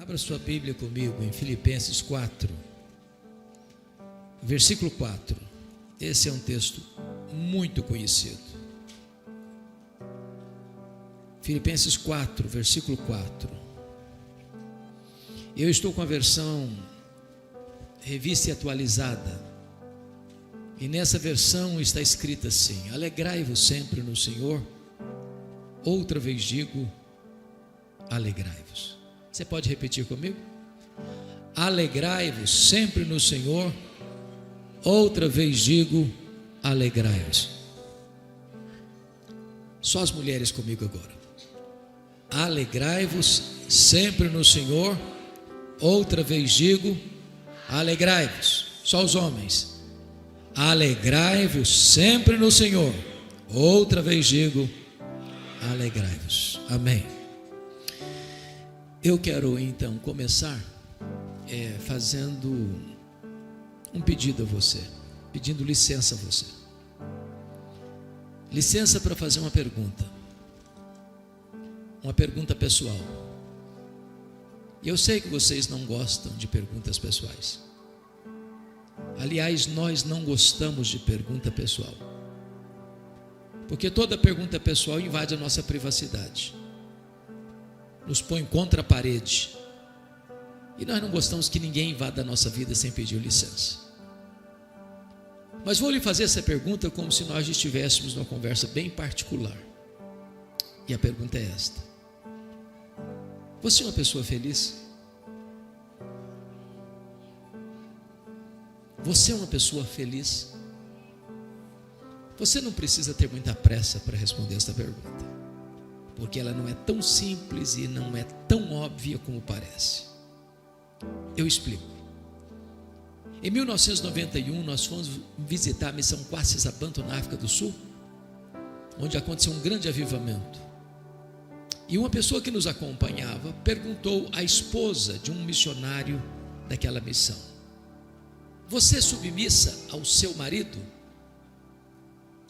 Abra sua Bíblia comigo em Filipenses 4, versículo 4. Esse é um texto muito conhecido. Filipenses 4, versículo 4. Eu estou com a versão revista e atualizada, e nessa versão está escrito assim: alegrai-vos sempre no Senhor. Outra vez digo, alegrai-vos. Você pode repetir comigo? Alegrai-vos sempre no Senhor. Outra vez digo, alegrai-vos. Só as mulheres comigo agora. Alegrai-vos sempre no Senhor. Outra vez digo, alegrai-vos. Só os homens. Alegrai-vos sempre no Senhor. Outra vez digo, alegrai-vos. Amém. Eu quero então começar fazendo um pedido a você, pedindo licença a você. Licença para fazer uma pergunta pessoal. Eu sei que vocês não gostam de perguntas pessoais. Aliás, nós não gostamos de pergunta pessoal, porque toda pergunta pessoal invade a nossa privacidade, nos põe contra a parede, e nós não gostamos que ninguém invada a nossa vida sem pedir licença. Mas vou lhe fazer essa pergunta como se nós estivéssemos numa conversa bem particular. E a pergunta é esta: você é uma pessoa feliz? Você é uma pessoa feliz? Você não precisa ter muita pressa para responder esta pergunta, porque ela não é tão simples e não é tão óbvia como parece. Eu explico. Em 1991 nós fomos visitar a missão Kwasizabantu na África do Sul, onde aconteceu um grande avivamento. E uma pessoa que nos acompanhava perguntou à esposa de um missionário daquela missão: você é submissa ao seu marido?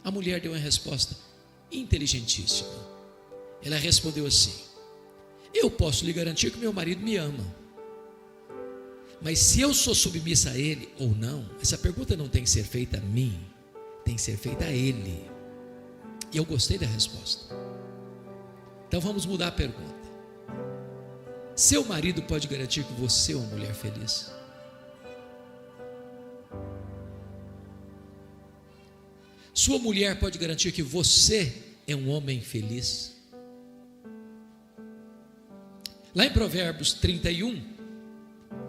A mulher deu uma resposta inteligentíssima. Ela respondeu assim: eu posso lhe garantir que meu marido me ama, mas se eu sou submissa a ele ou não, essa pergunta não tem que ser feita a mim, tem que ser feita a ele. E eu gostei da resposta. Então vamos mudar a pergunta. Seu marido pode garantir que você é uma mulher feliz? Sua mulher pode garantir que você é um homem feliz? Lá em Provérbios 31,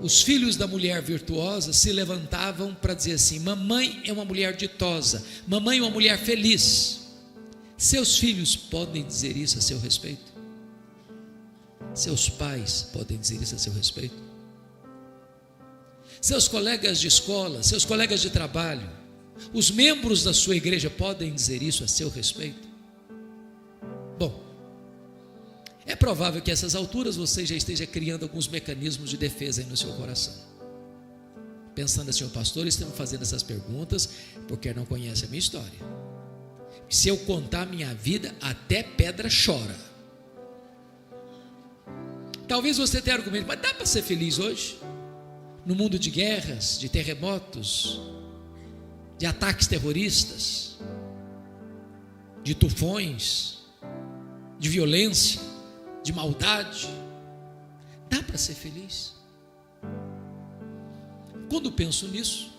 os filhos da mulher virtuosa se levantavam para dizer assim: mamãe é uma mulher ditosa, mamãe é uma mulher feliz. Seus filhos podem dizer isso a seu respeito? Seus pais podem dizer isso a seu respeito? Seus colegas de escola, seus colegas de trabalho, os membros da sua igreja podem dizer isso a seu respeito? Bom, é provável que a essas alturas você já esteja criando alguns mecanismos de defesa aí no seu coração, pensando assim: o pastor está me fazendo essas perguntas porque não conhece a minha história. Se eu contar a minha vida, até pedra chora. Talvez você tenha argumento: mas dá para ser feliz hoje? No mundo de guerras, de terremotos, de ataques terroristas, de tufões, de violência, de maldade, dá para ser feliz? Quando penso nisso,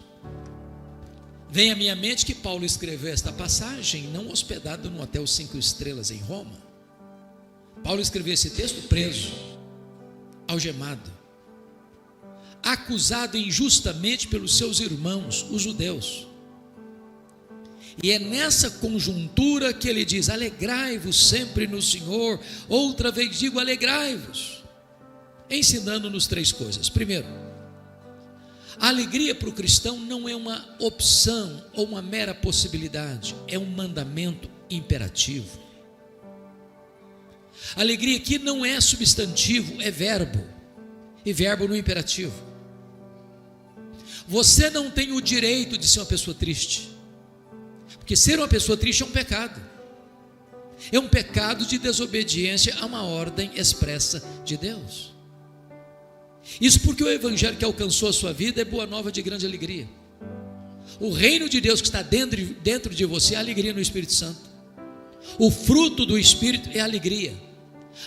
vem à minha mente que Paulo escreveu esta passagem não hospedado num hotel 5 estrelas em Roma. Paulo escreveu esse texto preso, algemado, acusado injustamente pelos seus irmãos, os judeus. E é nessa conjuntura que ele diz: alegrai-vos sempre no Senhor. Outra vez digo, alegrai-vos. Ensinando-nos 3 coisas. Primeiro, a alegria para o cristão não é uma opção ou uma mera possibilidade, é um mandamento imperativo. Alegria aqui não é substantivo, é verbo, e verbo no imperativo. Você não tem o direito de ser uma pessoa triste, porque ser uma pessoa triste é um pecado. É um pecado de desobediência a uma ordem expressa de Deus. Isso porque o evangelho que alcançou a sua vida é boa nova de grande alegria. O reino de Deus que está dentro de você é alegria no Espírito Santo. O fruto do Espírito é alegria.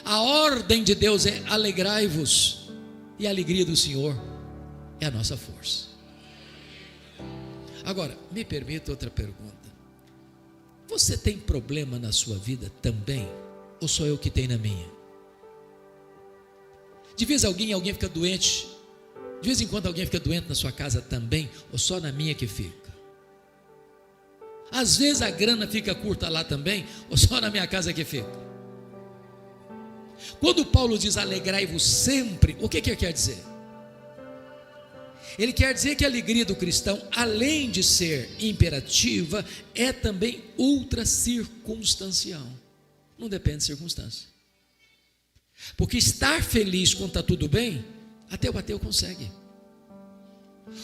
A ordem de Deus é alegrai-vos, e a alegria do Senhor é a nossa força. Agora, me permita outra pergunta. Você tem problema na sua vida também? Ou só eu que tenho na minha? De vez alguém fica doente? De vez em quando alguém fica doente na sua casa também? Ou só na minha que fica? Às vezes a grana fica curta lá também? Ou só na minha casa que fica? Quando Paulo diz alegrai-vos sempre, o que ele quer dizer? Ele quer dizer que a alegria do cristão, além de ser imperativa, é também ultra circunstancial. Não depende de circunstância. Porque estar feliz quando está tudo bem, até o ateu consegue.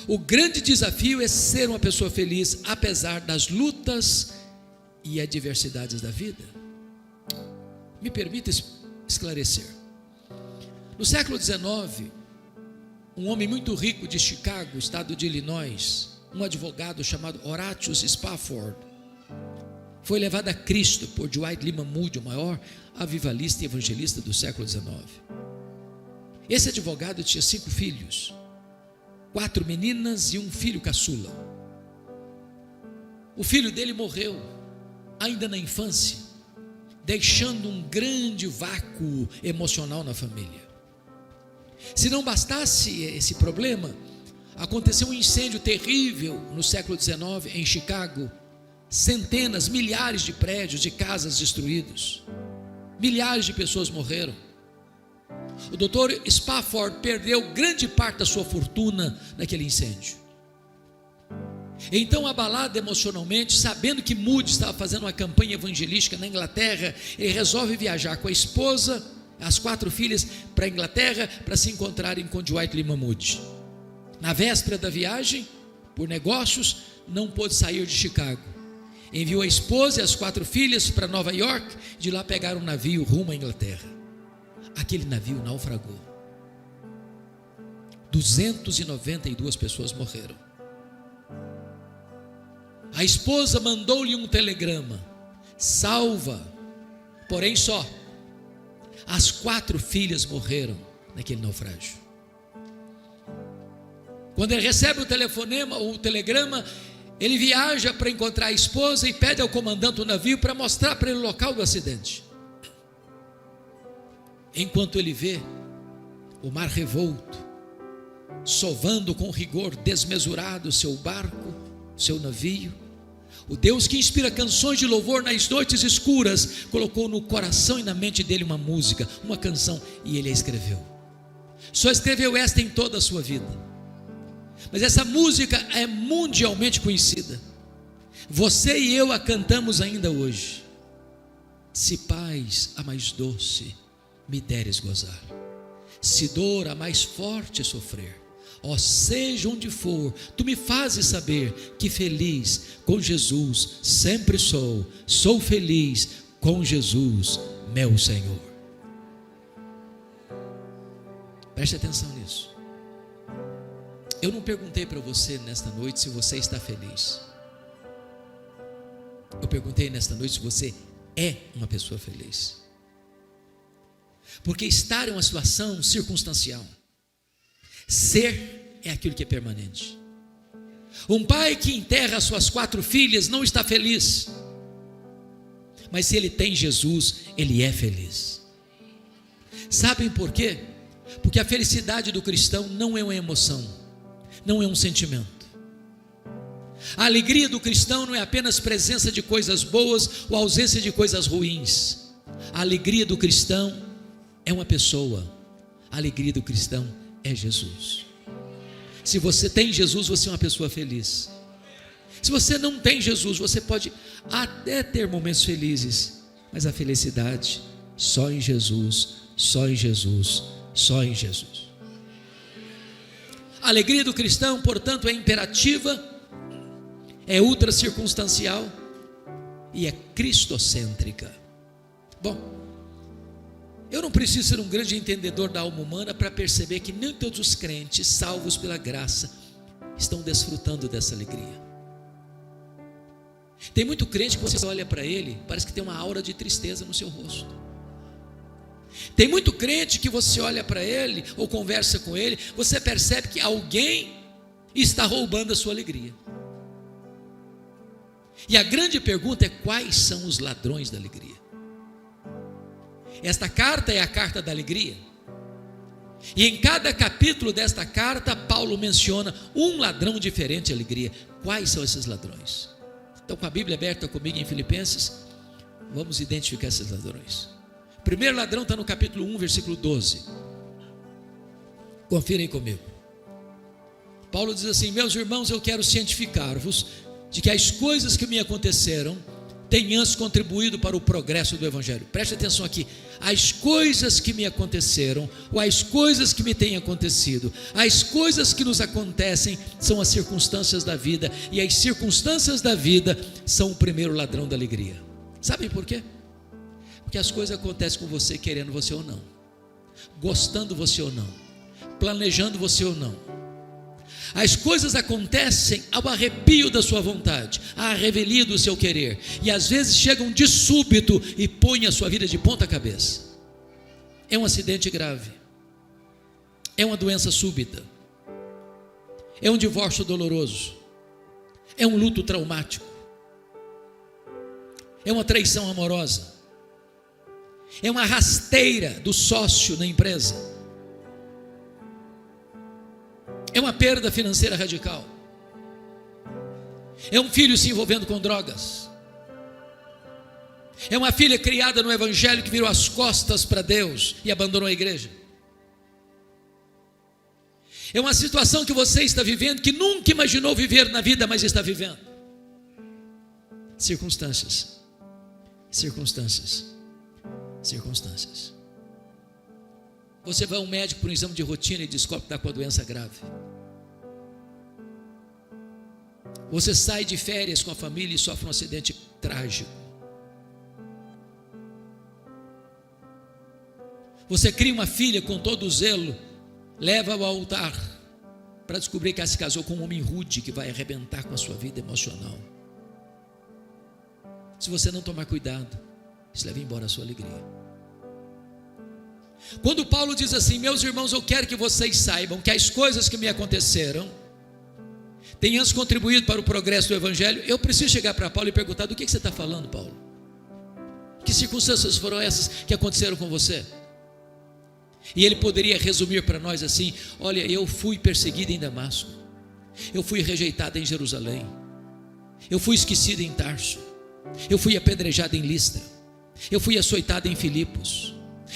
O grande desafio é ser uma pessoa feliz, apesar das lutas e adversidades da vida. Me permita esclarecer. No século XIX, um homem muito rico de Chicago, estado de Illinois, um advogado chamado Horatius Spafford, foi levado a Cristo por Dwight Lyman Moody, o maior avivalista e evangelista do século XIX. Esse advogado tinha 5 filhos, 4 meninas e um filho caçula. O filho dele morreu ainda na infância, deixando um grande vácuo emocional na família. Se não bastasse esse problema, aconteceu um incêndio terrível no século XIX em Chicago. Centenas, milhares de prédios, de casas destruídos. Milhares de pessoas morreram. O Dr. Spafford perdeu grande parte da sua fortuna naquele incêndio. Então, abalado emocionalmente, sabendo que Moody estava fazendo uma campanha evangelística na Inglaterra, ele resolve viajar com a esposa, as 4 filhas, para a Inglaterra, para se encontrarem com Dwight Lyman Moody. Na véspera da viagem, por negócios, não pôde sair de Chicago. Enviou a esposa e as 4 filhas para Nova York, de lá pegaram um navio rumo à Inglaterra. Aquele navio naufragou. 292 pessoas morreram. A esposa mandou-lhe um telegrama: salva, porém só. As 4 filhas morreram naquele naufrágio. Quando ele recebe o telegrama, ele viaja para encontrar a esposa e pede ao comandante do navio para mostrar para ele o local do acidente. Enquanto ele vê o mar revolto, sovando com rigor desmesurado o seu barco, seu navio, o Deus que inspira canções de louvor nas noites escuras, colocou no coração e na mente dele uma música, uma canção, e ele a escreveu. Só escreveu esta em toda a sua vida, mas essa música é mundialmente conhecida. Você e eu a cantamos ainda hoje. Se paz a mais doce me deres gozar, se dor a mais forte sofrer, ó, seja onde for, tu me fazes saber que feliz com Jesus sempre sou feliz com Jesus, meu Senhor. Preste atenção nisso. Eu não perguntei para você nesta noite se você está feliz. Eu perguntei nesta noite se você é uma pessoa feliz. Porque estar é uma situação circunstancial. Ser é aquilo que é permanente. Um pai que enterra suas 4 filhas não está feliz, mas se ele tem Jesus, ele é feliz. Sabem por quê? Porque a felicidade do cristão não é uma emoção, não é um sentimento. A alegria do cristão não é apenas presença de coisas boas ou ausência de coisas ruins. A alegria do cristão é uma pessoa. A alegria do cristão é Jesus. Se você tem Jesus, você é uma pessoa feliz. Se você não tem Jesus, você pode até ter momentos felizes, mas a felicidade só em Jesus, só em Jesus, só em Jesus. A alegria do cristão, portanto, é imperativa, é ultra circunstancial e é cristocêntrica. Bom, Eu não preciso ser um grande entendedor da alma humana para perceber que nem todos os crentes salvos pela graça estão desfrutando dessa alegria. Tem muito crente que você olha para ele, parece que tem uma aura de tristeza no seu rosto. Tem muito crente que você olha para ele ou conversa com ele, você percebe que alguém está roubando a sua alegria. E a grande pergunta é: quais são os ladrões da alegria? Esta carta é a carta da alegria. E em cada capítulo desta carta, Paulo menciona um ladrão diferente de alegria. Quais são esses ladrões? Então, com a Bíblia aberta comigo em Filipenses, vamos identificar esses ladrões. O primeiro ladrão está no capítulo 1, versículo 12. Confira aí comigo. Paulo diz assim: meus irmãos, eu quero cientificar-vos de que as coisas que me aconteceram têm antes contribuído para o progresso do Evangelho. Preste atenção aqui. As coisas que me aconteceram, ou as coisas que me têm acontecido, as coisas que nos acontecem são as circunstâncias da vida, e as circunstâncias da vida são o primeiro ladrão da alegria. Sabem por quê? Porque as coisas acontecem com você querendo você ou não, gostando você ou não, planejando você ou não. As coisas acontecem ao arrepio da sua vontade, à revelia do seu querer, e às vezes chegam de súbito e põem a sua vida de ponta cabeça. É um acidente grave, é uma doença súbita, é um divórcio doloroso, é um luto traumático, é uma traição amorosa, é uma rasteira do sócio na empresa, é uma perda financeira radical, é um filho se envolvendo com drogas, é uma filha criada no Evangelho que virou as costas para Deus e abandonou a igreja. É uma situação que você está vivendo, que nunca imaginou viver na vida, mas está vivendo. Circunstâncias. Você vai a um médico por um exame de rotina e descobre que está com a doença grave. Você sai de férias com a família e sofre um acidente trágico. Você cria uma filha com todo o zelo, leva ao altar para descobrir que ela se casou com um homem rude que vai arrebentar com a sua vida emocional. Se você não tomar cuidado, isso leva embora a sua alegria. Quando Paulo diz assim: meus irmãos, eu quero que vocês saibam que as coisas que me aconteceram têm antes contribuído para o progresso do Evangelho. Eu preciso chegar para Paulo e perguntar: do que você está falando, Paulo? Que circunstâncias foram essas que aconteceram com você? E ele poderia resumir para nós assim: olha, eu fui perseguido em Damasco, eu fui rejeitado em Jerusalém, eu fui esquecido em Tarso, eu fui apedrejado em Listra, eu fui açoitado em Filipos,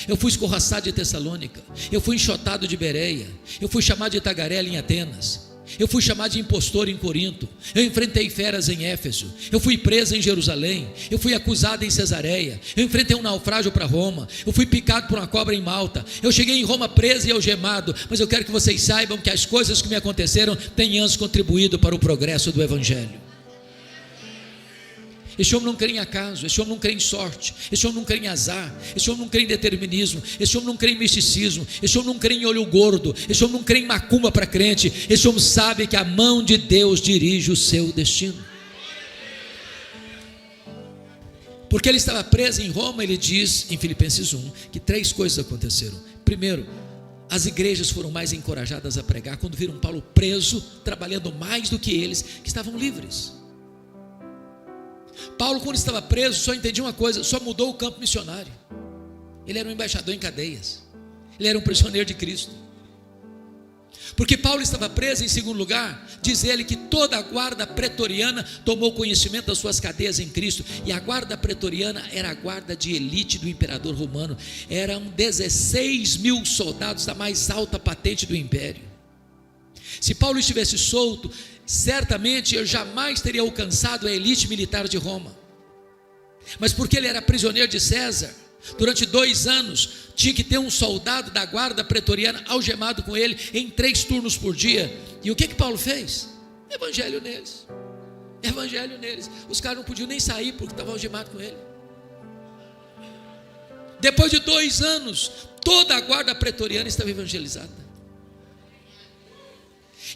eu fui escorraçado de Tessalônica, eu fui enxotado de Bereia, eu fui chamado de tagarela em Atenas, eu fui chamado de impostor em Corinto, eu enfrentei feras em Éfeso, eu fui preso em Jerusalém, eu fui acusado em Cesareia, eu enfrentei um naufrágio para Roma, eu fui picado por uma cobra em Malta, eu cheguei em Roma preso e algemado. Mas eu quero que vocês saibam que as coisas que me aconteceram têm antes contribuído para o progresso do Evangelho. Esse homem não crê em acaso, esse homem não crê em sorte, esse homem não crê em azar, esse homem não crê em determinismo, esse homem não crê em misticismo, esse homem não crê em olho gordo, esse homem não crê em macumba para crente. Esse homem sabe que a mão de Deus dirige o seu destino. Porque ele estava preso em Roma, ele diz em Filipenses 1 que 3 coisas aconteceram. Primeiro, as igrejas foram mais encorajadas a pregar quando viram Paulo preso, trabalhando mais do que eles que estavam livres. Paulo, quando estava preso, só entendia uma coisa: só mudou o campo missionário. Ele era um embaixador em cadeias, ele era um prisioneiro de Cristo. Porque Paulo estava preso, em segundo lugar, diz ele que toda a guarda pretoriana tomou conhecimento das suas cadeias em Cristo. E a guarda pretoriana era a guarda de elite do imperador romano. Eram 16 mil soldados da mais alta patente do império. Se Paulo estivesse solto, certamente eu jamais teria alcançado a elite militar de Roma. Mas porque ele era prisioneiro de César, durante 2 anos tinha que ter um soldado da guarda pretoriana algemado com ele em 3 turnos por dia. E o que Paulo fez? Evangelho neles. Os caras não podiam nem sair porque estavam algemados com ele. Depois de 2 anos, toda a guarda pretoriana estava evangelizada.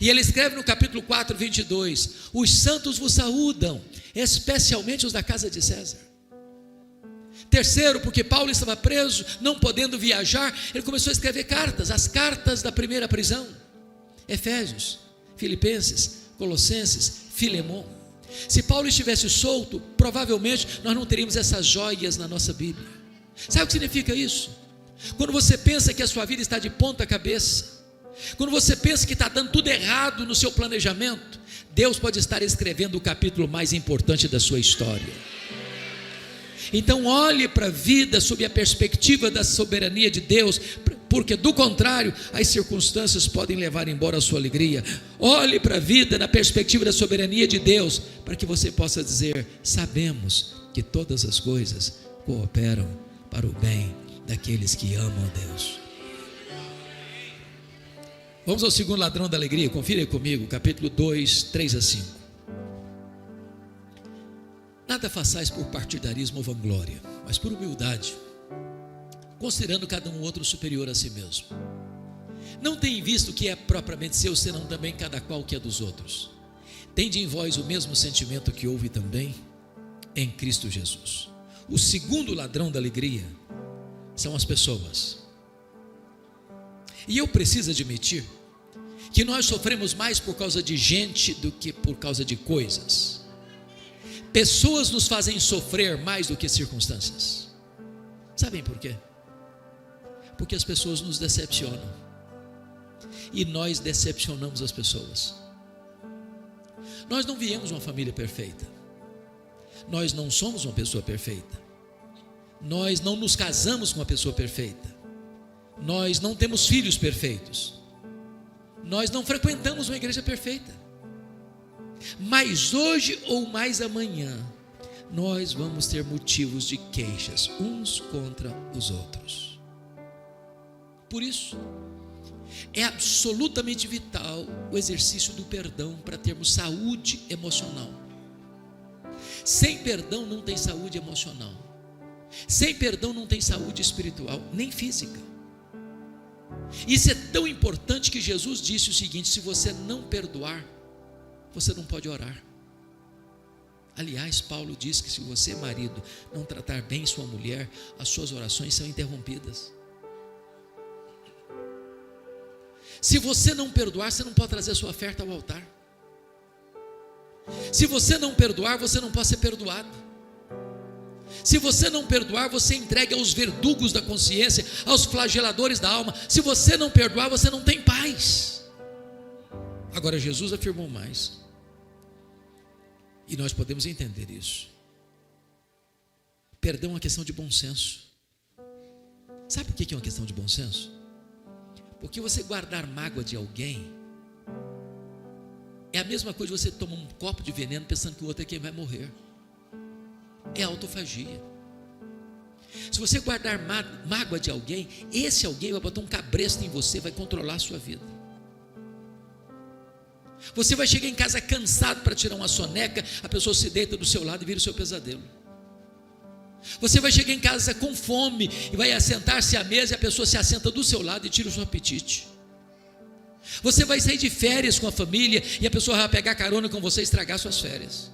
E ele escreve no capítulo 4, 22: os santos vos saúdam, especialmente os da casa de César. Terceiro, porque Paulo estava preso, não podendo viajar, ele começou a escrever cartas, as cartas da primeira prisão: Efésios, Filipenses, Colossenses, Filemon. Se Paulo estivesse solto, provavelmente nós não teríamos essas joias na nossa Bíblia. Sabe o que significa isso? Quando você pensa que a sua vida está de ponta cabeça, quando você pensa que está dando tudo errado no seu planejamento, Deus pode estar escrevendo o capítulo mais importante da sua história. Então olhe para a vida sob a perspectiva da soberania de Deus, porque do contrário, as circunstâncias podem levar embora a sua alegria. Olhe para a vida na perspectiva da soberania de Deus, para que você possa dizer: sabemos que todas as coisas cooperam para o bem daqueles que amam a Deus. Vamos ao segundo ladrão da alegria, confira aí comigo, capítulo 2, 3 a 5. Nada façais por partidarismo ou vanglória, mas por humildade, considerando cada um outro superior a si mesmo. Não tem visto que é propriamente seu, senão também cada qual que é dos outros. Tende em vós o mesmo sentimento que houve também em Cristo Jesus. O segundo ladrão da alegria são as pessoas. E eu preciso admitir que nós sofremos mais por causa de gente do que por causa de coisas. Pessoas nos fazem sofrer mais do que circunstâncias. Sabem por quê? Porque as pessoas nos decepcionam. E nós decepcionamos as pessoas. Nós não viemos de uma família perfeita. Nós não somos uma pessoa perfeita. Nós não nos casamos com uma pessoa perfeita. Nós não temos filhos perfeitos. Nós não frequentamos uma igreja perfeita. Mas hoje ou mais amanhã, nós vamos ter motivos de queixas uns contra os outros. Por isso, é absolutamente vital o exercício do perdão para termos saúde emocional. Sem perdão não tem saúde emocional. Sem perdão não tem saúde espiritual, nem física. Isso é tão importante que Jesus disse o seguinte: se você não perdoar, você não pode orar. Aliás, Paulo diz que se você, marido, não tratar bem sua mulher, as suas orações são interrompidas. Se você não perdoar, você não pode trazer a sua oferta ao altar. Se você não perdoar, você não pode ser perdoado. Se você não perdoar, você entrega aos verdugos da consciência, aos flageladores da alma. Se você não perdoar, você não tem paz. Agora Jesus afirmou mais, e nós podemos entender isso. Perdão é uma questão de bom senso. Sabe por que é uma questão de bom senso? Porque você guardar mágoa de alguém é a mesma coisa de você tomar um copo de veneno pensando que o outro é quem vai morrer. É autofagia. Se você guardar mágoa de alguém, esse alguém vai botar um cabresto em você, vai controlar a sua vida. Você vai chegar em casa cansado para tirar uma soneca, a pessoa se deita do seu lado e vira o seu pesadelo. Você vai chegar em casa com fome e vai assentar-se à mesa e a pessoa se assenta do seu lado e tira o seu apetite. Você vai sair de férias com a família e a pessoa vai pegar carona com você e estragar suas férias.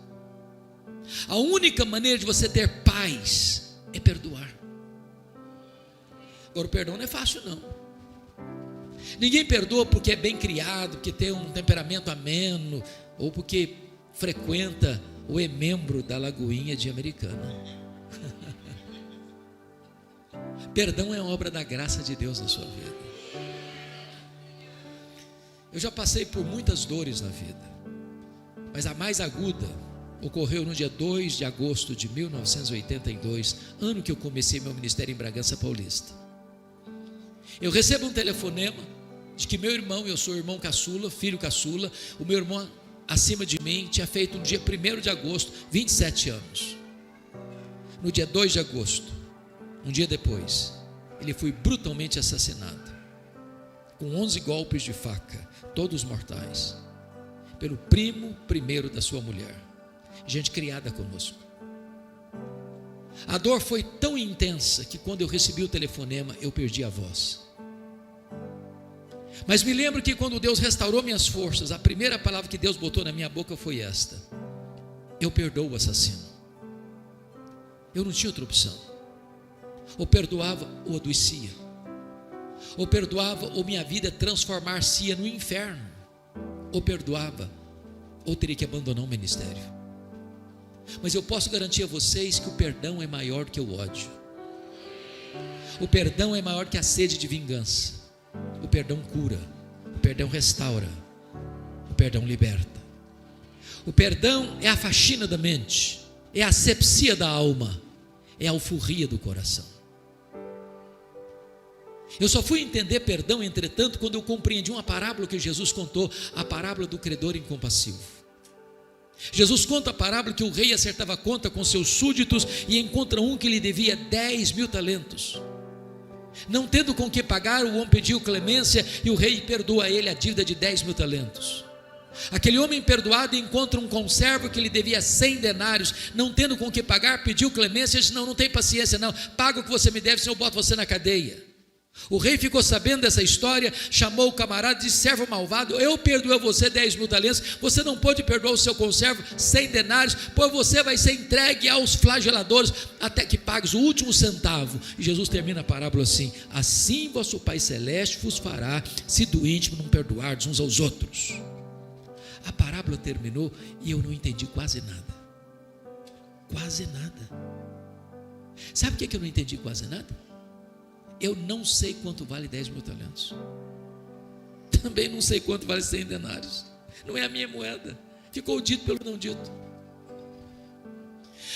A única maneira de você ter paz é perdoar. Agora, o perdão não é fácil não. Ninguém perdoa porque é bem criado, porque tem um temperamento ameno, ou porque frequenta ou é membro da Lagoinha de Americana. Perdão é obra da graça de Deus na sua vida. Eu já passei por muitas dores na vida, mas a mais aguda ocorreu no dia 2 de agosto de 1982, ano que eu comecei meu ministério em Bragança Paulista. Eu recebo um telefonema de que meu irmão, eu sou irmão caçula, filho caçula, o meu irmão acima de mim tinha feito no dia 1º de agosto, 27 anos. No dia 2 de agosto, um dia depois, ele foi brutalmente assassinado, com 11 golpes de faca, todos mortais, pelo primo primeiro da sua mulher, gente criada conosco. A dor foi tão intensa que quando eu recebi o telefonema, eu perdi a voz. Mas me lembro que quando Deus restaurou minhas forças, a primeira palavra que Deus botou na minha boca foi esta: eu perdoo o assassino. Eu não tinha outra opção. Ou perdoava ou adoecia. Ou perdoava ou minha vida transformar-se no inferno. Ou perdoava ou teria que abandonar o ministério. Mas eu posso garantir a vocês que o perdão é maior do que o ódio. O perdão é maior que a sede de vingança. O perdão cura, o perdão restaura, o perdão liberta. O perdão é a faxina da mente, é a asepsia da alma, é a alforria do coração. Eu só fui entender perdão, entretanto, quando eu compreendi uma parábola que Jesus contou, a parábola do credor incompassivo. Jesus conta a parábola que o rei acertava conta com seus súditos e encontra um que lhe devia 10.000 talentos. Não tendo com que pagar, o homem pediu clemência e o rei perdoa a ele a dívida de 10.000 talentos. Aquele homem perdoado encontra um conservo que lhe devia 100 denários, não tendo com que pagar, pediu clemência e disse: não tem paciência não, paga o que você me deve, senão eu boto você na cadeia. O rei ficou sabendo dessa história, chamou o camarada e disse: servo malvado, eu perdoei a você 10.000 talentos, você não pode perdoar o seu conservo 100 denários, pois você vai ser entregue aos flageladores, até que pagues o último centavo. E Jesus termina a parábola assim: assim vosso Pai Celeste vos fará, se do íntimo não perdoardes uns aos outros. A parábola terminou e eu não entendi quase nada. Quase nada. Sabe por que eu não entendi quase nada? Eu não sei quanto vale 10.000 talentos. Também não sei quanto vale 100 denários. Não é a minha moeda. Ficou dito pelo não dito.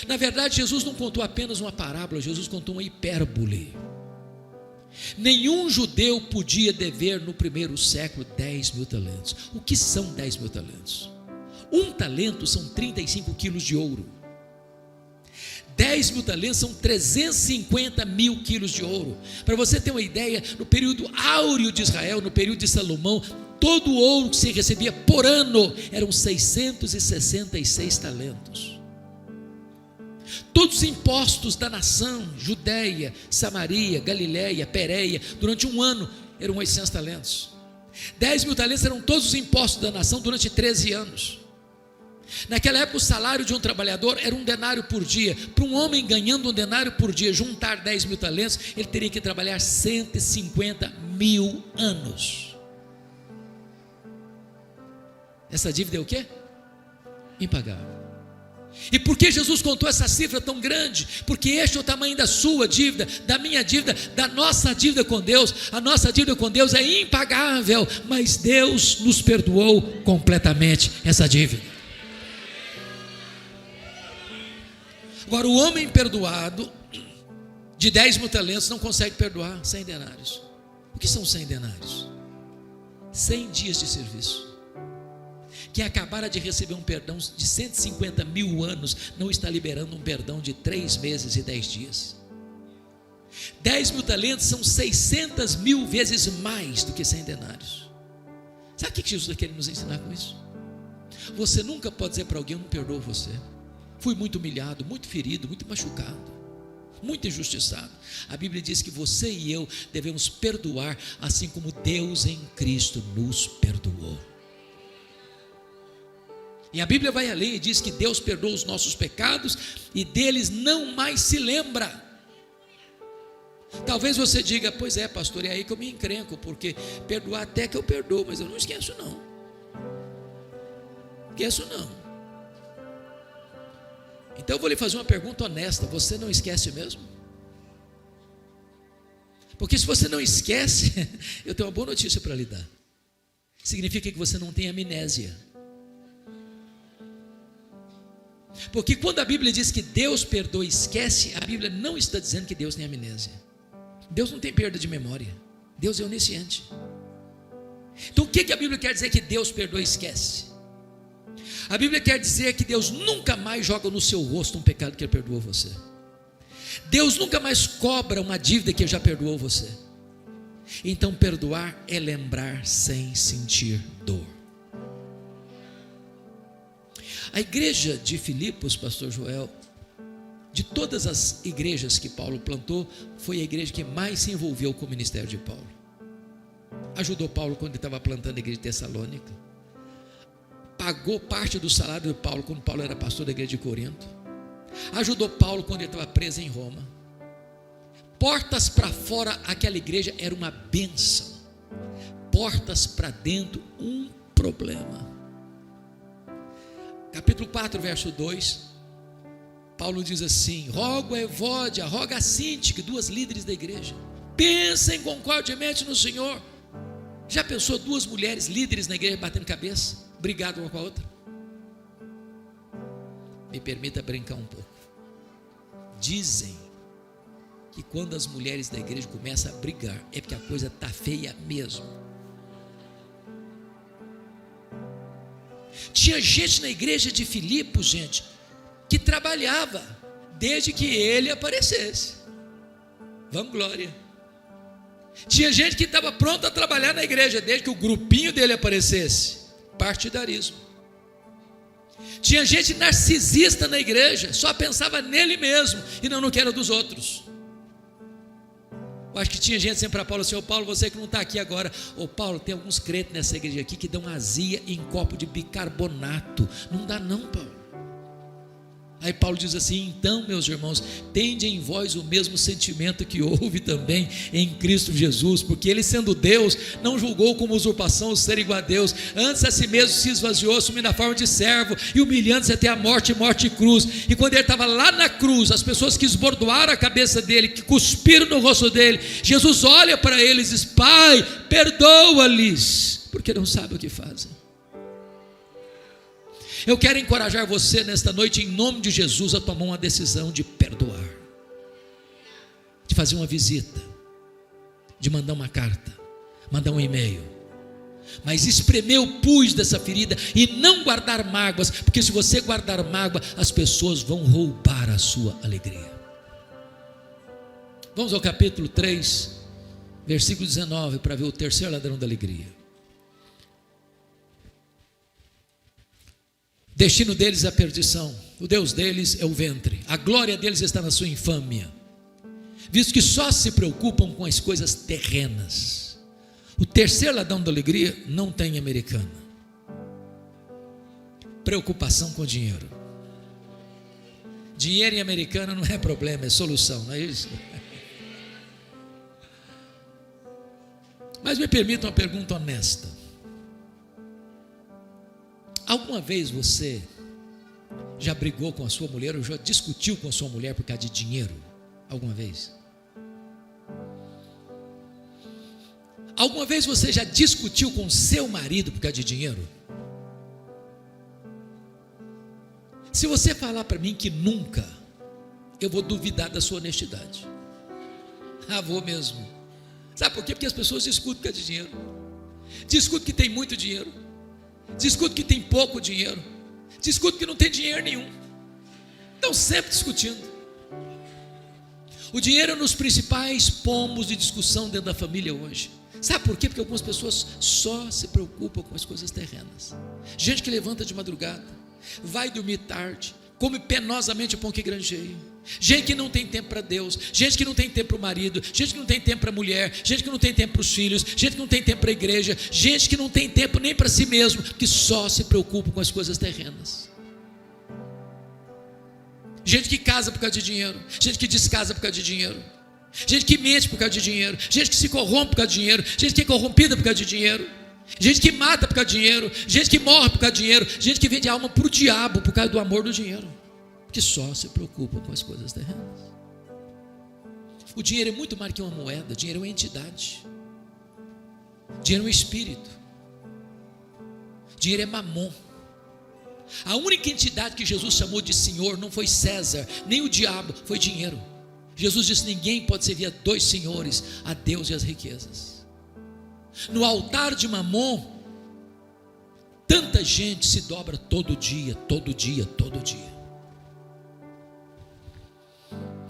Na verdade, Jesus não contou apenas uma parábola, Jesus contou uma hipérbole. Nenhum judeu podia dever no primeiro século 10.000 talentos. O que são 10.000 talentos? Um talento são 35 quilos de ouro. 10.000 talentos são 350.000 quilos de ouro. Para você ter uma ideia, no período áureo de Israel, no período de Salomão, todo o ouro que se recebia por ano eram 666 talentos. Todos os impostos da nação, Judeia, Samaria, Galileia, Pérea, durante um ano eram 800 talentos. 10.000 talentos eram todos os impostos da nação durante 13 anos. Naquela época o salário de um trabalhador era 1 denário por dia. Para um homem ganhando 1 denário por dia, juntar 10.000 talentos, ele teria que trabalhar 150.000 anos. Essa dívida é o quê? Impagável. E por que Jesus contou essa cifra tão grande? Porque este é o tamanho da sua dívida, da minha dívida, da nossa dívida com Deus. A nossa dívida com Deus é impagável, mas Deus nos perdoou completamente essa dívida. Agora, o homem perdoado de 10.000 talentos não consegue perdoar 100 denários. O que são 100 denários? 100 dias de serviço. Quem acabara de receber um perdão de 150.000 anos, não está liberando um perdão de 3 meses e 10 dias. 10.000 talentos são 600.000 vezes mais do que 100 denários. Sabe o que Jesus está querendo nos ensinar com isso? Você nunca pode dizer para alguém: eu não perdoo você. Fui muito humilhado, muito ferido, muito machucado, muito injustiçado. A Bíblia diz que você e eu devemos perdoar, assim como Deus em Cristo nos perdoou. E a Bíblia vai além e diz que Deus perdoa os nossos pecados e deles não mais se lembra. Talvez você diga: pois é, pastor, é aí que eu me encrenco, porque perdoar até que eu perdoo, mas eu não esqueço não. Esqueço não. Então eu vou lhe fazer uma pergunta honesta: você não esquece mesmo? Porque se você não esquece, eu tenho uma boa notícia para lhe dar. Significa que você não tem amnésia. Porque quando a Bíblia diz que Deus perdoa e esquece, a Bíblia não está dizendo que Deus tem amnésia. Deus não tem perda de memória. Deus é onisciente. Então o que a Bíblia quer dizer que Deus perdoa e esquece? A Bíblia quer dizer que Deus nunca mais joga no seu rosto um pecado que Ele perdoou você. Deus nunca mais cobra uma dívida que Ele já perdoou você. Então perdoar é lembrar sem sentir dor. A igreja de Filipos, pastor Joel, de todas as igrejas que Paulo plantou, foi a igreja que mais se envolveu com o ministério de Paulo. Ajudou Paulo quando ele estava plantando a igreja de Tessalônica, pagou parte do salário de Paulo quando Paulo era pastor da igreja de Corinto, ajudou Paulo quando ele estava preso em Roma. Portas para fora, aquela igreja era uma bênção. Portas para dentro, um problema. Capítulo 4, verso 2, Paulo diz assim: rogo a Evódia, roga a Síntique, duas líderes da igreja, pensem concordemente no Senhor. Já pensou duas mulheres líderes na igreja batendo cabeça, brigado uma com a outra? Me permita brincar um pouco. Dizem que quando as mulheres da igreja começam a brigar, é porque a coisa está feia mesmo. Tinha gente na igreja de Filipos, gente, que trabalhava desde que ele aparecesse. Vanglória. Tinha gente que estava pronto a trabalhar na igreja desde que o grupinho dele aparecesse. Partidarismo. Tinha gente narcisista na igreja, só pensava nele mesmo e não no que era dos outros. Eu acho que tinha gente sempre para Paulo assim: ô Paulo, você que não está aqui agora, ô Paulo, tem alguns crentes nessa igreja aqui que dão azia em copo de bicarbonato, não dá não, Paulo. Aí Paulo diz assim: então, meus irmãos, tende em vós o mesmo sentimento que houve também em Cristo Jesus, porque ele, sendo Deus, não julgou como usurpação o ser igual a Deus, antes a si mesmo se esvaziou, assumindo a forma de servo e humilhando-se até a morte e cruz. E quando ele estava lá na cruz, as pessoas que esbordoaram a cabeça dele, que cuspiram no rosto dele, Jesus olha para eles e diz: Pai, perdoa-lhes, porque não sabem o que fazem. Eu quero encorajar você nesta noite, em nome de Jesus, a tomar uma decisão de perdoar, de fazer uma visita, de mandar uma carta, mandar um e-mail, mas espremer o pus dessa ferida e não guardar mágoas, porque se você guardar mágoa, as pessoas vão roubar a sua alegria. Vamos ao capítulo 3, versículo 19, para ver o terceiro ladrão da alegria. Destino deles é a perdição, o Deus deles é o ventre, a glória deles está na sua infâmia, visto que só se preocupam com as coisas terrenas. O terceiro ladrão da alegria não tem americana. Preocupação com dinheiro. Dinheiro em americana não é problema, é solução, não é isso? Mas me permita uma pergunta honesta. Alguma vez você já brigou com a sua mulher ou já discutiu com a sua mulher por causa de dinheiro? Alguma vez? Alguma vez você já discutiu com seu marido por causa de dinheiro? Se você falar para mim que nunca, eu vou duvidar da sua honestidade. Vou mesmo. Sabe por quê? Porque as pessoas discutem por causa de dinheiro. Discutem que tem muito dinheiro, discute que tem pouco dinheiro, discute que não tem dinheiro nenhum. Estão sempre discutindo. O dinheiro é um dos principais pomos de discussão dentro da família hoje. Sabe por quê? Porque algumas pessoas só se preocupam com as coisas terrenas. Gente que levanta de madrugada, vai dormir tarde, come penosamente o pão que granjeia. Gente que não tem tempo para Deus, gente que não tem tempo para o marido, gente que não tem tempo para a mulher, gente que não tem tempo para os filhos, gente que não tem tempo para a igreja, gente que não tem tempo nem para si mesmo, que só se preocupa com as coisas terrenas. Gente que casa por causa de dinheiro, gente que descasa por causa de dinheiro, gente que mente por causa de dinheiro, gente que se corrompe por causa de dinheiro, gente que é corrompida por causa de dinheiro, gente que mata por causa de dinheiro, gente que morre por causa de dinheiro, gente que vende a alma para o diabo por causa do amor do dinheiro, que só se preocupa com as coisas terrenas. O dinheiro é muito mais que uma moeda. Dinheiro é uma entidade, dinheiro é um espírito, dinheiro é mamon. A única entidade que Jesus chamou de Senhor não foi César, nem o diabo, foi dinheiro. Jesus disse: ninguém pode servir a dois senhores, a Deus e as riquezas. No altar de Mamon, tanta gente se dobra todo dia, todo dia, todo dia.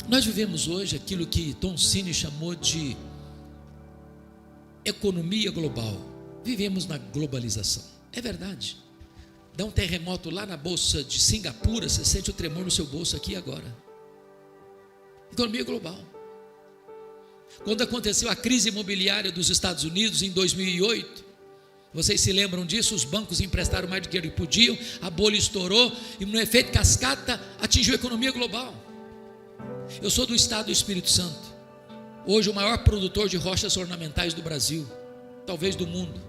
Nós vivemos hoje aquilo que Tom Cine chamou de economia global. Vivemos na globalização. É verdade. Dá um terremoto lá na bolsa de Singapura, você sente o tremor no seu bolso aqui e agora. Economia global. Quando aconteceu a crise imobiliária dos Estados Unidos em 2008, vocês se lembram disso? Os bancos emprestaram mais dinheiro que podiam, a bolha estourou e no efeito cascata atingiu a economia global. Eu sou do estado do Espírito Santo, hoje o maior produtor de rochas ornamentais do Brasil, talvez do mundo.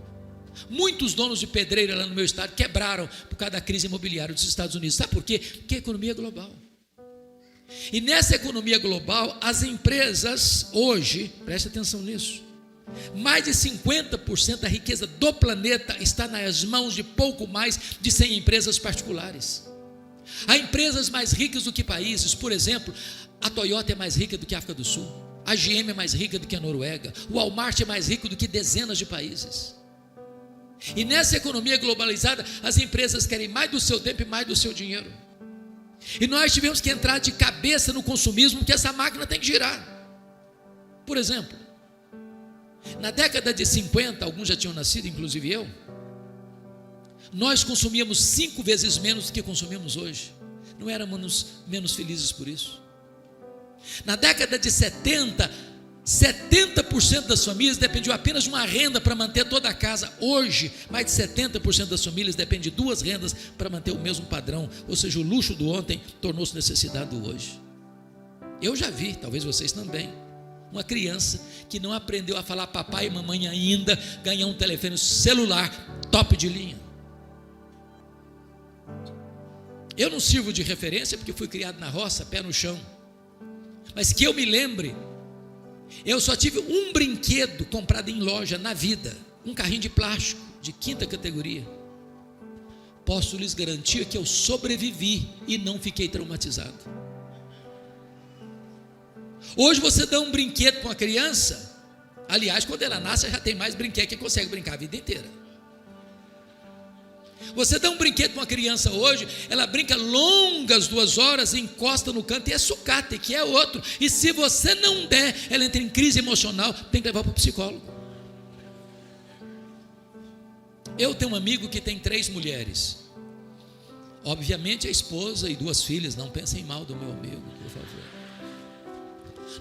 Muitos donos de pedreira lá no meu estado quebraram por causa da crise imobiliária dos Estados Unidos. Sabe por quê? Porque a economia é global. E nessa economia global, as empresas hoje, preste atenção nisso, mais de 50% da riqueza do planeta está nas mãos de pouco mais de 100 empresas particulares. Há empresas mais ricas do que países. Por exemplo, a Toyota é mais rica do que a África do Sul, a GM é mais rica do que a Noruega, o Walmart é mais rico do que dezenas de países. E nessa economia globalizada, as empresas querem mais do seu tempo e mais do seu dinheiro. E nós tivemos que entrar de cabeça no consumismo, porque essa máquina tem que girar. Por exemplo, na década de 50, alguns já tinham nascido, inclusive eu, nós consumíamos 5 vezes menos do que consumimos hoje. Não éramos menos felizes por isso. Na década de 70, 70% das famílias dependiam apenas de uma renda para manter toda a casa. Hoje, mais de 70% das famílias dependem de 2 rendas para manter o mesmo padrão. Ou seja, o luxo do ontem tornou-se necessidade do hoje. Eu já vi, talvez vocês também, uma criança que não aprendeu a falar papai e mamãe ainda, ganhar um telefone celular top de linha. Eu não sirvo de referência porque fui criado na roça, pé no chão. Mas que eu me lembre, eu só tive um brinquedo comprado em loja na vida, um carrinho de plástico de 5ª categoria. Posso lhes garantir que eu sobrevivi e não fiquei traumatizado. Hoje você dá um brinquedo para uma criança, aliás, quando ela nasce já tem mais brinquedo que consegue brincar a vida inteira. Você dá um brinquedo para uma criança hoje, ela brinca longas 2 horas, encosta no canto e é sucata, que é outro. E se você não der, ela entra em crise emocional, tem que levar para o psicólogo. Eu tenho um amigo que tem 3 mulheres. Obviamente a esposa e 2 filhas, não pensem mal do meu amigo, por favor.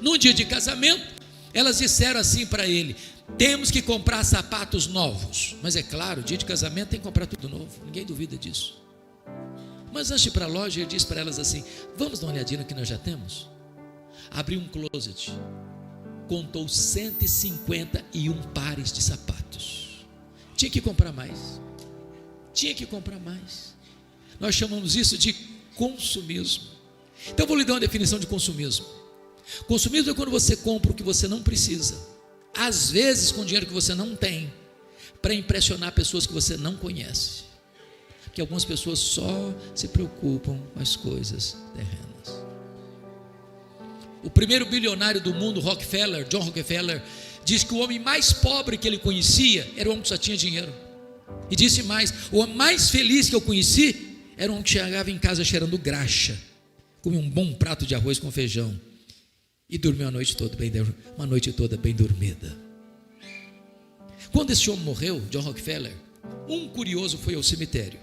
Num dia de casamento, elas disseram assim para ele: temos que comprar sapatos novos. Mas é claro, dia de casamento tem que comprar tudo novo, ninguém duvida disso. Mas antes de ir para a loja, ele disse para elas assim: vamos dar uma olhadinha no que nós já temos. Abriu um closet, contou 151 pares de sapatos. Tinha que comprar mais. Tinha que comprar mais. Nós chamamos isso de consumismo. Então eu vou lhe dar uma definição de consumismo. Consumismo é quando você compra o que você não precisa, às vezes com dinheiro que você não tem, para impressionar pessoas que você não conhece. Porque algumas pessoas só se preocupam com as coisas terrenas. O primeiro bilionário do mundo, Rockefeller, John Rockefeller, diz que o homem mais pobre que ele conhecia era o homem que só tinha dinheiro. E disse mais: o homem mais feliz que eu conheci era um homem que chegava em casa cheirando graxa, comia um bom prato de arroz com feijão e dormiu uma noite toda bem dormida. Quando esse homem morreu, John Rockefeller, um curioso foi ao cemitério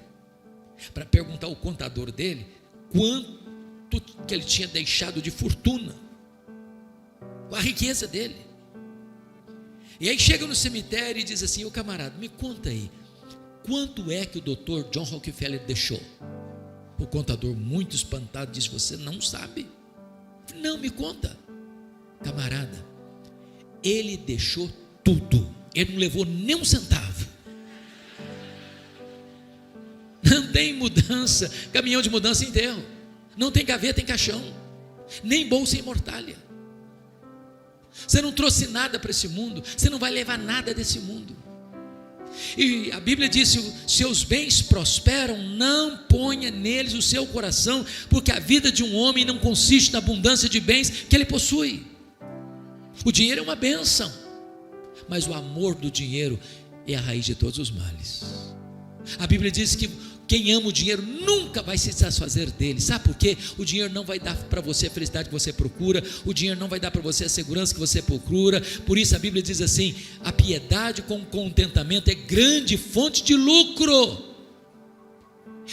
para perguntar ao contador dele quanto que ele tinha deixado de fortuna, com a riqueza dele. E aí chega no cemitério e diz assim: ô camarada, me conta aí, quanto é que o doutor John Rockefeller deixou? O contador, muito espantado, diz: você não sabe? Não, me conta. Camarada, ele deixou tudo, ele não levou nem um centavo. Não tem mudança, caminhão de mudança em enterro, não tem gaveta em caixão, nem bolsa em mortalha. Você não trouxe nada para esse mundo, você não vai levar nada desse mundo. E a Bíblia diz: se seus bens prosperam, não ponha neles o seu coração, porque a vida de um homem não consiste na abundância de bens que ele possui. O dinheiro é uma bênção, mas o amor do dinheiro é a raiz de todos os males. A Bíblia diz que quem ama o dinheiro nunca vai se satisfazer dele. Sabe por quê? O dinheiro não vai dar para você a felicidade que você procura, o dinheiro não vai dar para você a segurança que você procura. Por isso a Bíblia diz assim: a piedade com contentamento é grande fonte de lucro.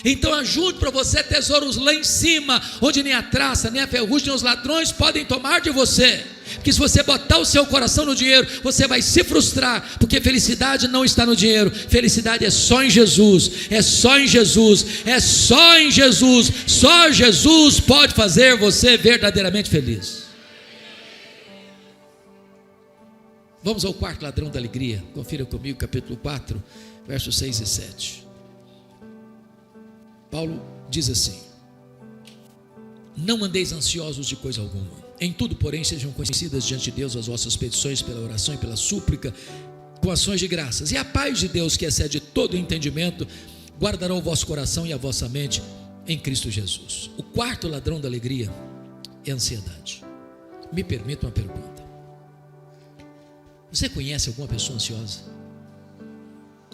Então ajunte para você tesouros lá em cima, onde nem a traça, nem a ferrugem, nem os ladrões podem tomar de você. Porque se você botar o seu coração no dinheiro, você vai se frustrar, porque felicidade não está no dinheiro, felicidade é só em Jesus, é só em Jesus, é só em Jesus. Só Jesus pode fazer você verdadeiramente feliz. Vamos ao quarto ladrão da alegria. Confira comigo capítulo 4, versos 6 e 7. Paulo diz assim: não andeis ansiosos de coisa alguma, em tudo porém sejam conhecidas diante de Deus as vossas petições pela oração e pela súplica, com ações de graças, e a paz de Deus, que excede todo entendimento, guardará o vosso coração e a vossa mente em Cristo Jesus. O quarto ladrão da alegria é a ansiedade. Me permita uma pergunta: você conhece alguma pessoa ansiosa?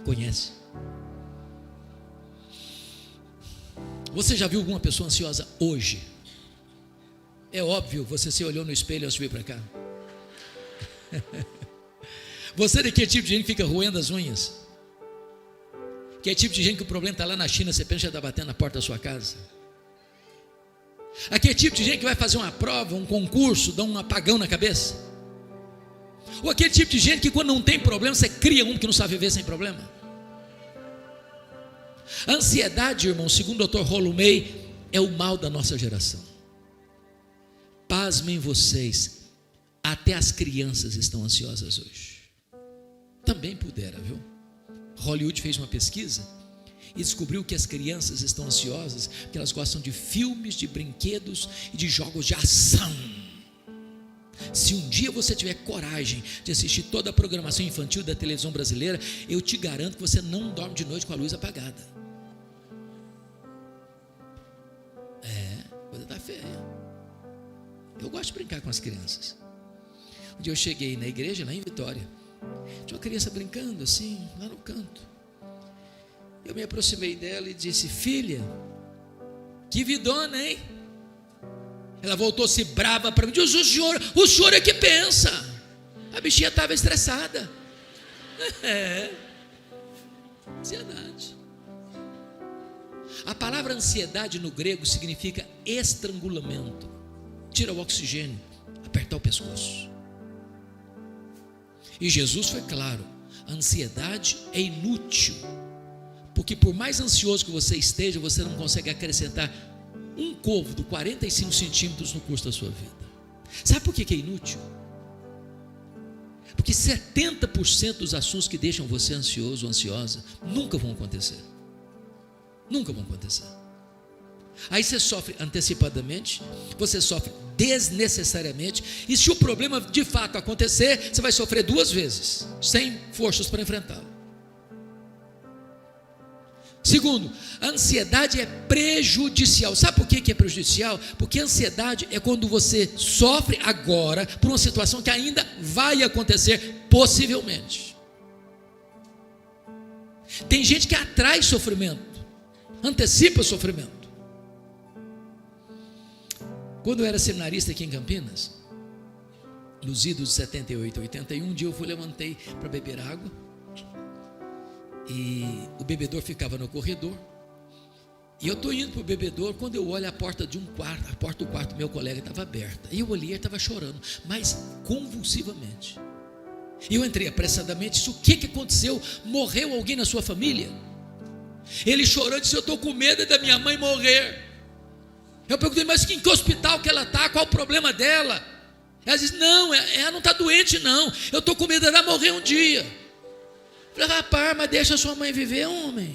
Conhece? Você já viu alguma pessoa ansiosa hoje? É óbvio, você se olhou no espelho ao subir para cá. Você é daquele tipo de gente que fica roendo as unhas? Que é tipo de gente que o problema está lá na China, você pensa que já está batendo na porta da sua casa? Aquele tipo de gente que vai fazer uma prova, um concurso, dá um apagão na cabeça? Ou aquele tipo de gente que quando não tem problema, você cria um que não sabe viver sem problema? A ansiedade, irmão, segundo o Dr. Rollo May, é o mal da nossa geração. Pasmem vocês, até as crianças estão ansiosas hoje. Também pudera, viu? Hollywood fez uma pesquisa e descobriu que as crianças estão ansiosas porque elas gostam de filmes, de brinquedos e de jogos de ação. Se um dia você tiver coragem de assistir toda a programação infantil da televisão brasileira, eu te garanto que você não dorme de noite com a luz apagada. Coisa está feia. Eu gosto de brincar com as crianças. Um dia eu cheguei na igreja, lá em Vitória, tinha uma criança brincando assim, lá no canto. Eu me aproximei dela e disse: filha, que vidona, hein? Ela voltou-se brava para mim, disse: o senhor é que pensa. A bichinha estava estressada. Ansiedade. A palavra ansiedade no grego significa estrangulamento, tira o oxigênio, apertar o pescoço. E Jesus foi claro: a ansiedade é inútil, porque por mais ansioso que você esteja, você não consegue acrescentar um côvado, 45 centímetros no curso da sua vida. Sabe por que é inútil? Porque 70% dos assuntos que deixam você ansioso ou ansiosa nunca vão acontecer. Nunca vão acontecer. Aí você sofre antecipadamente, você sofre desnecessariamente, e se o problema de fato acontecer, você vai sofrer duas vezes, sem forças para enfrentá-lo. Segundo, a ansiedade é prejudicial. Sabe por que é prejudicial? Porque a ansiedade é quando você sofre agora por uma situação que ainda vai acontecer, possivelmente. Tem gente que atrai sofrimento, antecipa o sofrimento. Quando eu era seminarista aqui em Campinas, nos idos de 78, 81, um dia eu levantei para beber água, e o bebedor ficava no corredor, e eu estou indo para o bebedor, quando eu olho a porta de um quarto, a porta do quarto do meu colega estava aberta, e eu olhei, ele estava chorando, mas convulsivamente. E eu entrei apressadamente, disse: o que aconteceu? Morreu alguém na sua família? Ele chorando disse: eu estou com medo da minha mãe morrer. Eu perguntei: mas em que hospital que ela está? Qual o problema dela? Ela disse: não, ela não está doente não, eu estou com medo dela morrer um dia. Eu falei: rapaz, mas deixa a sua mãe viver, homem.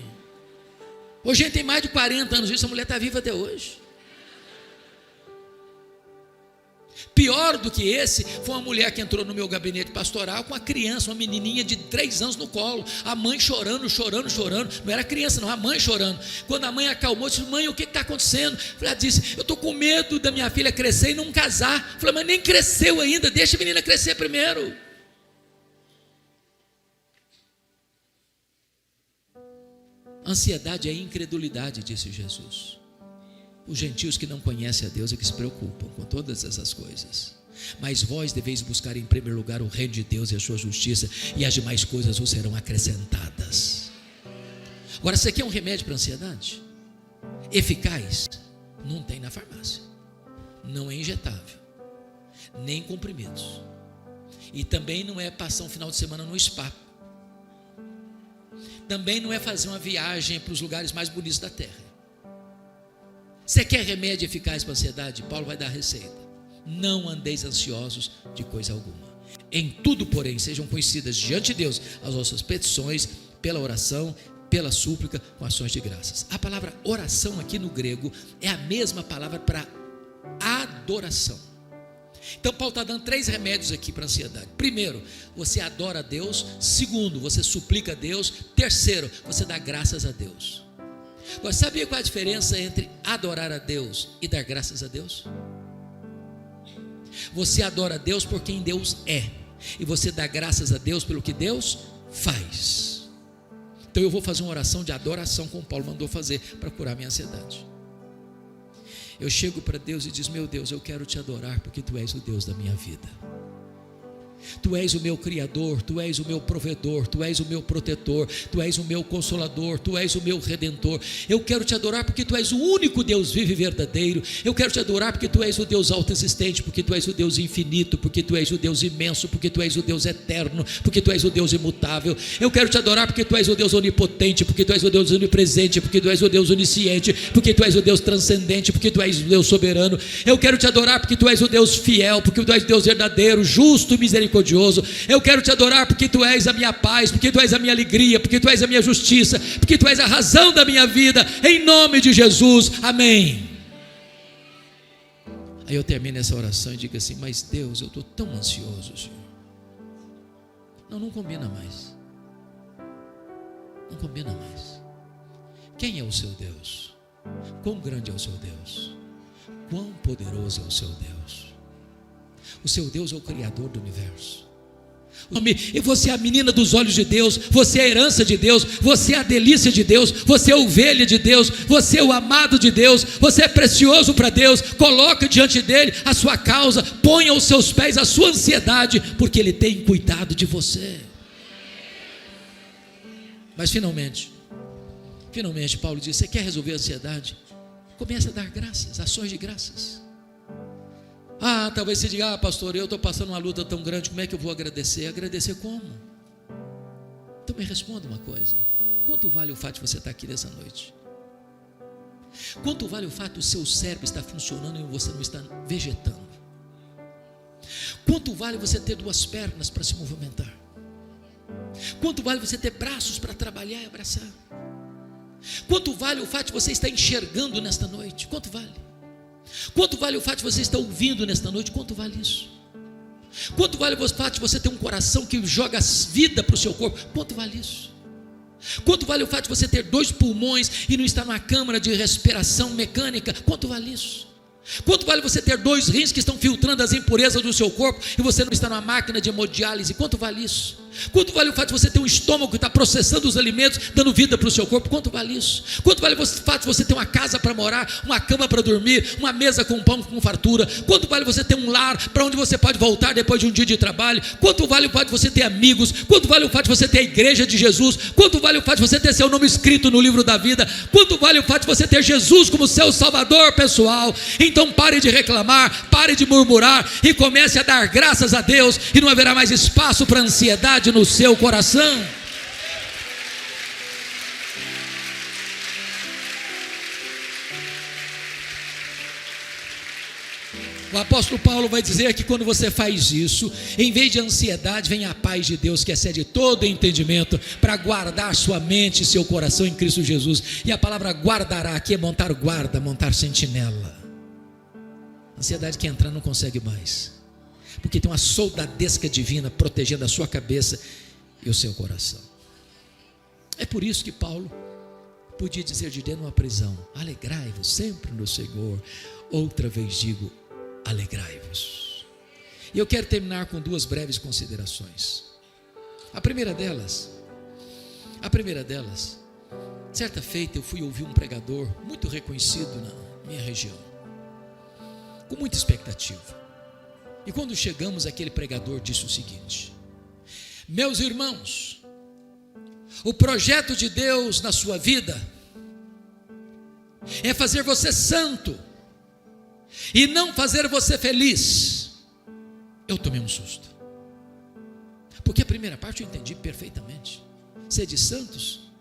Hoje a gente tem mais de 40 anos, essa mulher está viva até hoje. Pior do que esse foi uma mulher que entrou no meu gabinete pastoral com uma criança, uma menininha de 3 anos no colo, a mãe chorando, não era criança não, a mãe chorando. Quando a mãe acalmou, disse: mãe, o que está acontecendo? Ela disse: eu estou com medo da minha filha crescer e não casar. Eu falei: mas nem cresceu ainda, deixa a menina crescer primeiro. Ansiedade é incredulidade, disse Jesus. Os gentios que não conhecem a Deus é que se preocupam com todas essas coisas. Mas vós deveis buscar em primeiro lugar o reino de Deus e a sua justiça, e as demais coisas vos serão acrescentadas. Agora, isso aqui é um remédio para a ansiedade? eficaz não tem na farmácia, não é injetável, nem comprimidos, e também não é passar um final de semana no spa, também não é fazer uma viagem para os lugares mais bonitos da terra. Você quer remédio eficaz para a ansiedade? Paulo vai dar a receita: não andeis ansiosos de coisa alguma, em tudo porém sejam conhecidas diante de Deus as vossas petições pela oração, pela súplica, com ações de graças. A palavra oração aqui no grego é a mesma palavra para adoração. Então Paulo está dando 3 remédios aqui para a ansiedade. Primeiro, você adora a Deus. Segundo, você suplica a Deus. Terceiro, você dá graças a Deus. Agora, sabia qual é a diferença entre adorar a Deus e dar graças a Deus? Você adora a Deus por quem Deus é, e você dá graças a Deus pelo que Deus faz. Então eu vou fazer uma oração de adoração, como Paulo mandou fazer, para curar minha ansiedade. Eu chego para Deus e diz: meu Deus, eu quero te adorar porque tu és o Deus da minha vida. Tu és o meu Criador, Tu és o meu provedor, Tu és o meu protetor, Tu és o meu consolador, Tu és o meu redentor. Eu quero te adorar porque Tu és o único Deus vivo e verdadeiro. Eu quero te adorar porque Tu és o Deus autoexistente, porque Tu és o Deus infinito, porque Tu és o Deus imenso, porque Tu és o Deus eterno, porque Tu és o Deus imutável. Eu quero te adorar porque Tu és o Deus onipotente, porque Tu és o Deus onipresente, porque Tu és o Deus onisciente, porque Tu és o Deus transcendente, porque Tu és o Deus soberano. Eu quero te adorar porque Tu és o Deus fiel, porque Tu és o Deus verdadeiro, justo e misericordioso. Eu quero te adorar porque Tu és a minha paz, porque Tu és a minha alegria, porque Tu és a minha justiça, porque Tu és a razão da minha vida, em nome de Jesus, amém. Aí eu termino essa oração e digo assim: mas Deus, eu estou tão ansioso, Senhor. Não combina mais, não combina mais. Quem é o seu Deus? Quão grande é o seu Deus? Quão poderoso é o seu Deus? O seu Deus é o Criador do universo. E você é a menina dos olhos de Deus, você é a herança de Deus, você é a delícia de Deus, você é a ovelha de Deus, você é o amado de Deus, você é precioso para Deus. Coloca diante dele a sua causa, ponha aos seus pés a sua ansiedade, porque ele tem cuidado de você. Mas finalmente Paulo diz: você quer resolver a ansiedade? Comece a dar graças, ações de graças. Talvez você diga: pastor, eu estou passando uma luta tão grande, como é que eu vou agradecer? Agradecer como? Então me responda uma coisa: quanto vale o fato de você estar aqui nessa noite? Quanto vale o fato do seu cérebro estar funcionando e você não está vegetando? Quanto vale você ter 2 pernas para se movimentar? Quanto vale você ter braços para trabalhar e abraçar? Quanto vale o fato de você estar enxergando nesta noite? Quanto vale? Quanto vale o fato de você estar ouvindo nesta noite? Quanto vale isso? Quanto vale o fato de você ter um coração que joga vida para o seu corpo? Quanto vale isso? Quanto vale o fato de você ter 2 pulmões e não estar numa câmara de respiração mecânica? Quanto vale isso? Quanto vale você ter 2 rins que estão filtrando as impurezas do seu corpo e você não está numa máquina de hemodiálise? Quanto vale isso? Quanto vale o fato de você ter um estômago que está processando os alimentos, dando vida para o seu corpo? Quanto vale isso? Quanto vale o fato de você ter uma casa para morar, uma cama para dormir, uma mesa com pão com fartura? Quanto vale você ter um lar para onde você pode voltar depois de um dia de trabalho? Quanto vale o fato de você ter amigos? Quanto vale o fato de você ter a igreja de Jesus? Quanto vale o fato de você ter seu nome escrito no livro da vida? Quanto vale o fato de você ter Jesus como seu salvador pessoal? Então pare de reclamar, pare de murmurar e comece a dar graças a Deus, e não haverá mais espaço para ansiedade no seu coração. O apóstolo Paulo vai dizer que quando você faz isso, em vez de ansiedade, vem a paz de Deus que excede todo entendimento, para guardar sua mente e seu coração em Cristo Jesus. E a palavra guardará aqui é montar guarda, montar sentinela. A ansiedade que entrar não consegue mais, porque tem uma soldadesca divina protegendo a sua cabeça e o seu coração. É por isso que Paulo podia dizer de dentro de uma prisão: alegrai-vos sempre no Senhor. Outra vez digo, alegrai-vos. E eu quero terminar com 2 breves considerações. A primeira delas, certa feita eu fui ouvir um pregador muito reconhecido na minha região, com muita expectativa. E quando chegamos, aquele pregador disse o seguinte: meus irmãos, o projeto de Deus na sua vida é fazer você santo e não fazer você feliz, eu tomei um susto. Porque a primeira parte eu entendi perfeitamente. Sede santos,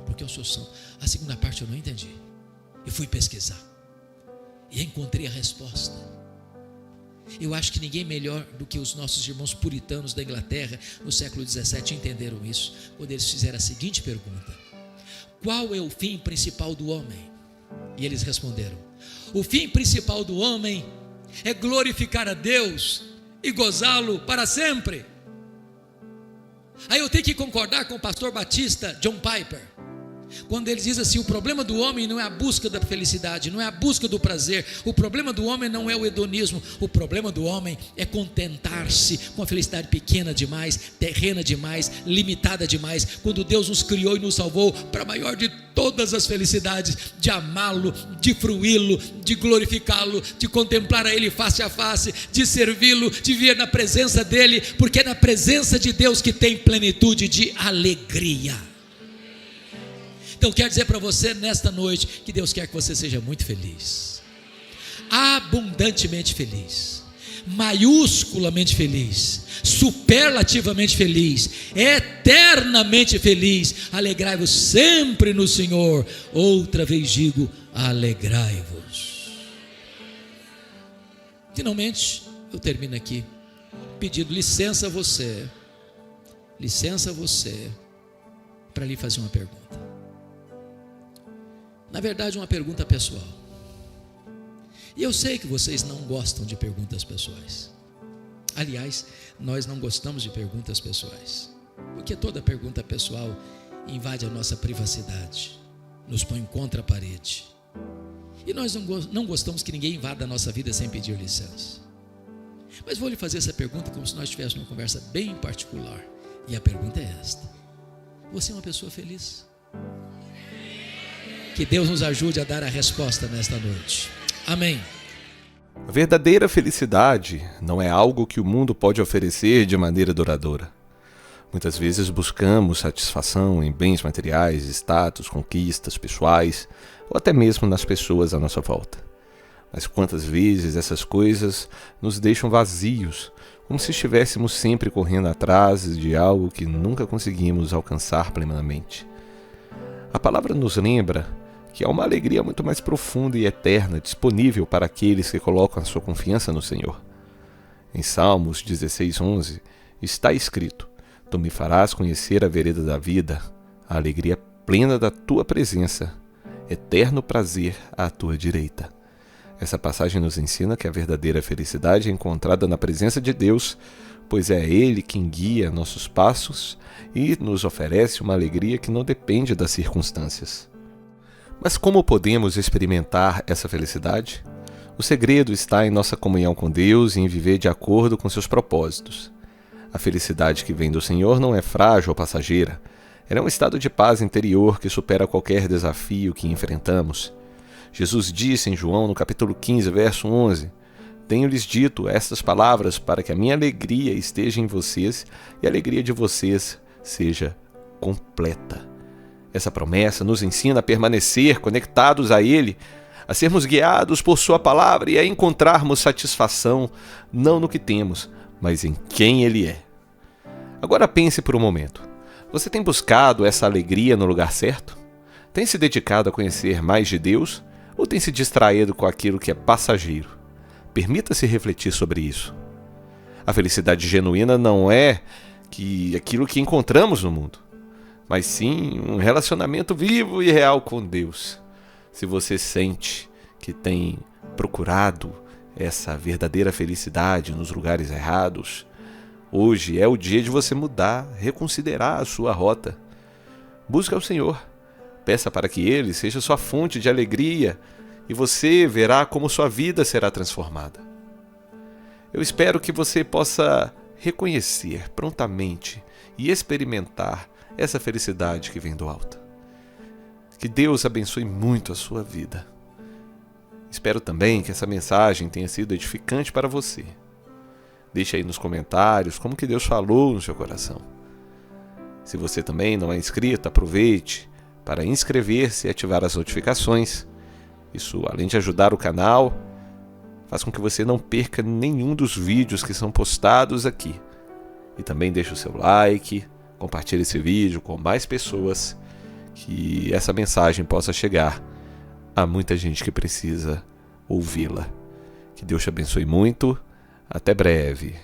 porque eu sou santo. A segunda parte eu não entendi. E fui pesquisar. E encontrei a resposta. Eu acho que ninguém melhor do que os nossos irmãos puritanos da Inglaterra, no século XVII, entenderam isso, quando eles fizeram a seguinte pergunta: qual é o fim principal do homem? E eles responderam: o fim principal do homem é glorificar a Deus e gozá-lo para sempre. Aí eu tenho que concordar com o pastor batista John Piper, quando ele diz assim: o problema do homem não é a busca da felicidade, não é a busca do prazer, o problema do homem não é o hedonismo, o problema do homem é contentar-se com a felicidade pequena demais, terrena demais, limitada demais, quando Deus nos criou e nos salvou para a maior de todas as felicidades, de amá-lo, de fruí-lo, de glorificá-lo, de contemplar a Ele face a face, de servi-lo, de viver na presença dEle, porque é na presença de Deus que tem plenitude de alegria. Então quero dizer para você nesta noite que Deus quer que você seja muito feliz, abundantemente feliz, maiusculamente feliz, superlativamente feliz, eternamente feliz. Alegrai-vos sempre no Senhor. Outra vez digo, alegrai-vos. Finalmente eu termino aqui pedindo licença a você para lhe fazer uma pergunta. Na verdade, uma pergunta pessoal. E eu sei que vocês não gostam de perguntas pessoais. Aliás, nós não gostamos de perguntas pessoais, porque toda pergunta pessoal invade a nossa privacidade, nos põe contra a parede. E nós não gostamos que ninguém invada a nossa vida sem pedir licença. Mas vou lhe fazer essa pergunta como se nós tivéssemos uma conversa bem particular. E a pergunta é esta: você é uma pessoa feliz? Que Deus nos ajude a dar a resposta nesta noite. Amém. A verdadeira felicidade não é algo que o mundo pode oferecer de maneira duradoura. Muitas vezes buscamos satisfação em bens materiais, status, conquistas pessoais ou até mesmo nas pessoas à nossa volta. Mas quantas vezes essas coisas nos deixam vazios, como se estivéssemos sempre correndo atrás de algo que nunca conseguimos alcançar plenamente. A palavra nos lembra que há uma alegria muito mais profunda e eterna disponível para aqueles que colocam a sua confiança no Senhor. Em Salmos 16:11 está escrito: Tu me farás conhecer a vereda da vida, a alegria plena da tua presença, eterno prazer à tua direita. Essa passagem nos ensina que a verdadeira felicidade é encontrada na presença de Deus, pois é Ele quem guia nossos passos e nos oferece uma alegria que não depende das circunstâncias. Mas como podemos experimentar essa felicidade? O segredo está em nossa comunhão com Deus e em viver de acordo com seus propósitos. A felicidade que vem do Senhor não é frágil ou passageira. Ela é um estado de paz interior que supera qualquer desafio que enfrentamos. Jesus disse em João, no capítulo 15, verso 11: Tenho-lhes dito estas palavras para que a minha alegria esteja em vocês e a alegria de vocês seja completa. Essa promessa nos ensina a permanecer conectados a Ele, a sermos guiados por Sua palavra e a encontrarmos satisfação não no que temos, mas em quem Ele é. Agora pense por um momento. Você tem buscado essa alegria no lugar certo? Tem se dedicado a conhecer mais de Deus? Ou tem se distraído com aquilo que é passageiro? Permita-se refletir sobre isso. A felicidade genuína não é aquilo que encontramos no mundo, mas sim um relacionamento vivo e real com Deus. Se você sente que tem procurado essa verdadeira felicidade nos lugares errados, hoje é o dia de você mudar, reconsiderar a sua rota. Busque ao Senhor, peça para que Ele seja sua fonte de alegria e você verá como sua vida será transformada. Eu espero que você possa reconhecer prontamente e experimentar essa felicidade que vem do alto. Que Deus abençoe muito a sua vida. Espero também que essa mensagem tenha sido edificante para você. Deixe aí nos comentários como que Deus falou no seu coração. Se você também não é inscrito, aproveite para inscrever-se e ativar as notificações. Isso, além de ajudar o canal, faz com que você não perca nenhum dos vídeos que são postados aqui. E também deixe o seu like, compartilhe esse vídeo com mais pessoas, que essa mensagem possa chegar a muita gente que precisa ouvi-la. Que Deus te abençoe muito. Até breve.